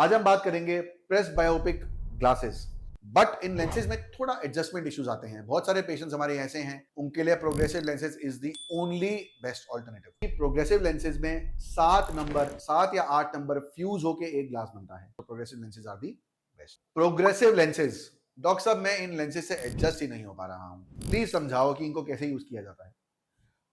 आज हम बात करेंगे press biopic glasses. But in lenses में थोड़ा एडजस्टमेंट इश्यूज आते हैं। बहुत सारे पेशेंट्स हमारे ऐसे हैं, उनके लिए progressive lenses is the only best alternative. Progressive lenses में 7 या 8 नंबर फ्यूज होके एक ग्लास बनता है, तो progressive lenses are the best. Progressive lenses, doctor साहब मैं इन लेंसेज से एडजस्ट ही नहीं हो पा रहा हूं, प्लीज समझाओ कि इनको कैसे यूज किया जाता है।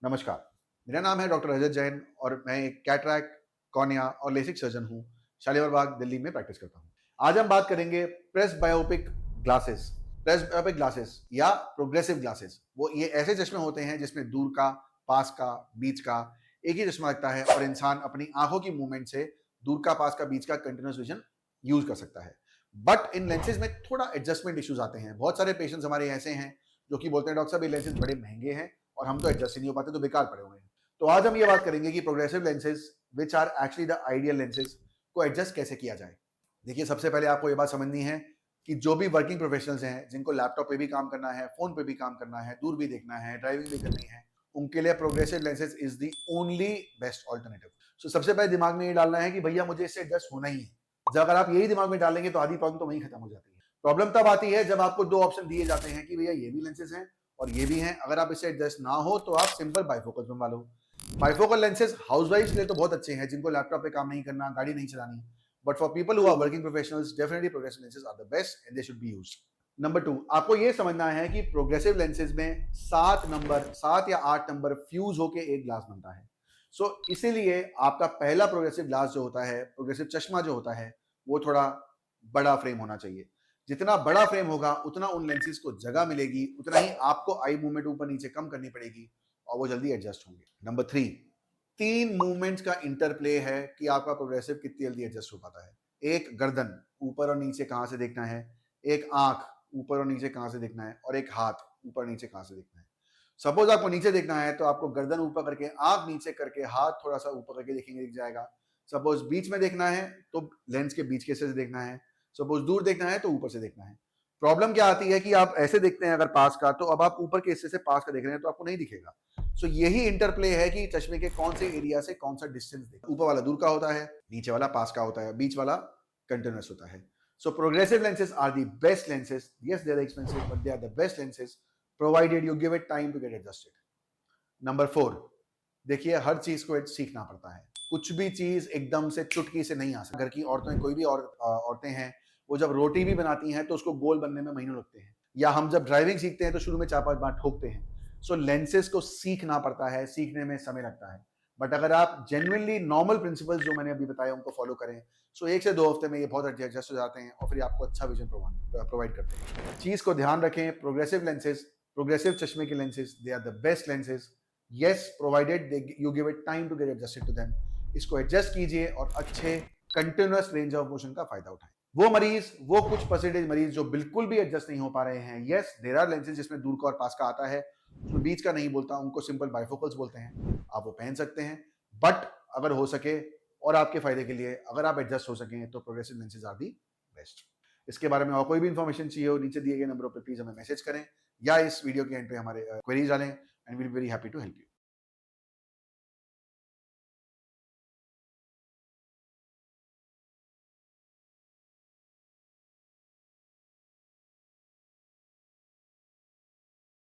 नमस्कार, मेरा नाम है डॉक्टर रजत जैन और मैं एक कैटरैक्ट, कॉर्निया और लेसिक सर्जन हूं। शालीमार बाग, दिल्ली में प्रैक्टिस करता हूं। आज हम बात करेंगे press biopic glasses. Press biopic glasses या प्रोग्रेसिव ग्लासेस, वो ये ऐसे चश्मे होते हैं जिसमें दूर का, पास का, बीच का एक ही चश्मा लगता है और इंसान अपनी आंखों की मूवमेंट से दूर का, पास का, बीच का कंटिन्यूस विजन यूज कर सकता है। बट इन लेंसेज में थोड़ा एडजस्टमेंट इश्यूज आते हैं। बहुत सारे पेशेंट्स हमारे ऐसे हैं जो कि बोलते हैं डॉक्टर साहब ये लेंसेज बड़े महंगे हैं और हम तो एडजस्ट ही नहीं हो पाते, तो बेकार पड़े हुए हैं। तो आज हम ये बात करेंगे कि progressive lenses which are actually the ideal lenses को एडजस्ट कैसे किया जाए। देखिए, सबसे पहले आपको ये बात समझनी है कि जो भी वर्किंग प्रोफेशनल्स हैं, जिनको लैपटॉप पे भी काम करना है, फोन पे भी काम करना है, दूर भी देखना है, ड्राइविंग भी करनी है, उनके लिए progressive lenses is the only best alternative. So सबसे पहले दिमाग में ये डालना है कि भैया मुझे इससे एडजस्ट होना ही है। जब अगर आप यही दिमाग में डालेंगे तो आधी प्रॉब्लम तो वहीं खत्म हो जाती है। प्रॉब्लम तब आती है जब आपको दो ऑप्शन दिए जाते हैं कि भैया ये भी लेंसेज हैं और ये भी हैं। अगर आप इससे एडजस्ट ना हो तो आप सिंपल बाइफोकल बनवा लो। बाइफोकल लेंसेज हाउसवाइफ्स के लिए तो बहुत अच्छे हैं, जिनको लैपटॉप पे काम नहीं करना, गाड़ी नहीं चलानी। But for people who are working professionals, definitely progressive lenses are the best and they should be used. Number 2, आपको ये समझना है कि प्रोग्रेसिव लेंसेज में 7 या 8 नंबर फ्यूज होके एक ग्लास बनता है। सो इसीलिए आपका पहला प्रोग्रेसिव ग्लास जो होता है, प्रोग्रेसिव चश्मा जो होता है, वो थोड़ा बड़ा फ्रेम होना चाहिए। जितना बड़ा फ्रेम होगा उतना उन लेंसेज को जगह मिलेगी, उतना ही आपको आई मूवमेंट ऊपर नीचे कम करनी पड़ेगी और वो जल्दी एडजस्ट होंगे। नंबर 3, 3 मूवमेंट्स का इंटरप्ले है कि आपका प्रोग्रेसिव कितनी जल्दी एडजस्ट हो पाता है। एक गर्दन, ऊपर और नीचे कहां से देखना है, एक आंख, ऊपर और नीचे कहां से देखना है, और एक हाथ, ऊपर नीचे कहां से देखना है। सपोज आपको नीचे देखना है तो आपको गर्दन ऊपर करके, आंख नीचे करके, हाथ थोड़ा सा ऊपर करके देखेंगे, दिख जाएगा। सपोज बीच में देखना है तो लेंस के बीच के हिस्से से देखना है। सपोज दूर देखना है तो ऊपर से देखना है। प्रॉब्लम क्या आती है कि आप ऐसे देखते हैं अगर पास का, तो अब आप ऊपर के हिस्से से पास का देख रहे हैं तो आपको नहीं दिखेगा। सो यही इंटरप्ले है कि चश्मे के कौन से एरिया से कौन सा डिस्टेंस देखना। ऊपर वाला दूर का होता है, नीचे वाला पास का होता है, बीच वाला कंटिन्यूअस होता है। So progressive lenses are the best lenses. Yes, they are expensive, but they are the best lenses provided you give it time to get adjusted. Number 4, देखिए हर चीज को सीखना पड़ता है। कुछ भी चीज एकदम से चुटकी से नहीं आ सकती। घर की औरतें, कोई भी औरतें हैं, वो जब रोटी भी बनाती हैं तो उसको गोल बनने में महीनों लगते हैं। या हम जब ड्राइविंग सीखते हैं तो शुरू में 4-5 बार ठोकते हैं। सो लेंसेज को सीखना पड़ता है, सीखने में समय लगता है। बट अगर आप जेन्युइनली नॉर्मल प्रिंसिपल्स जो मैंने अभी बताया उनको फॉलो करें, सो 1 से 2 हफ्ते में ये बहुत एडजस्ट हो जाते हैं और फिर आपको अच्छा विजन प्रोवाइड करते हैं। चीज को ध्यान रखें, प्रोग्रेसिव लेंसेज, प्रोग्रेसिव चश्मे के lenses, they are the best lenses. Yes, provided you give it time to get adjusted to them. इसको एडजस्ट कीजिए और अच्छे कंटिन्यूअस रेंज ऑफ मोशन का फायदा उठाएं। वो मरीज, वो कुछ परसेंटेज मरीज जो बिल्कुल भी एडजस्ट नहीं हो पा रहे हैं, यस देयर आर लेंसेज जिसमें दूर का और पास का आता है, उसमें बीच का नहीं बोलता, उनको सिंपल बाइफोकल्स बोलते हैं, आप वो पहन सकते हैं। बट अगर हो सके और आपके फायदे के लिए, अगर आप एडजस्ट हो सकें, तो progressive lenses are the best. इसके बारे में और कोई भी इंफॉर्मेशन चाहिए हो, नीचे दिए गए नंबरों पर प्लीज हमें मैसेज करें या इस वीडियो के एंड पे हमारे क्वेरीज डालें and we will be very happy to help you.